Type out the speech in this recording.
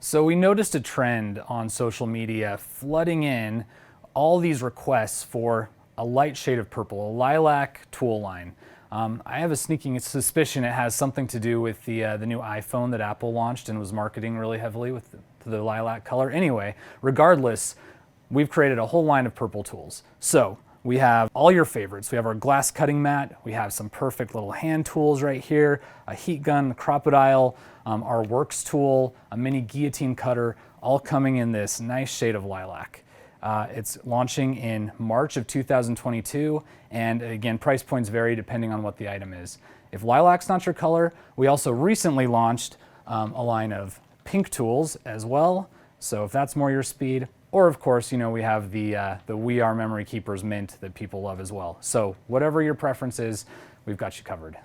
So we noticed a trend on social media flooding in all these requests for a light shade of purple, a lilac tool line. I have a sneaking suspicion it has something to do with the new iPhone that Apple launched and was marketing really heavily with the lilac color. Anyway, regardless, we've created a whole line of purple tools. So we have all your favorites. We have our glass cutting mat. We have some perfect little hand tools right here, a heat gun, a crocodile, our works tool, a mini guillotine cutter, all coming in this nice shade of lilac. It's launching in March of 2022, and again, price points vary depending on what the item is. If lilac's not your color, we also recently launched a line of pink tools as well. So if that's more your speed, or of course, we have the We Are Memory Keepers mint that people love as well. So whatever your preference is, we've got you covered.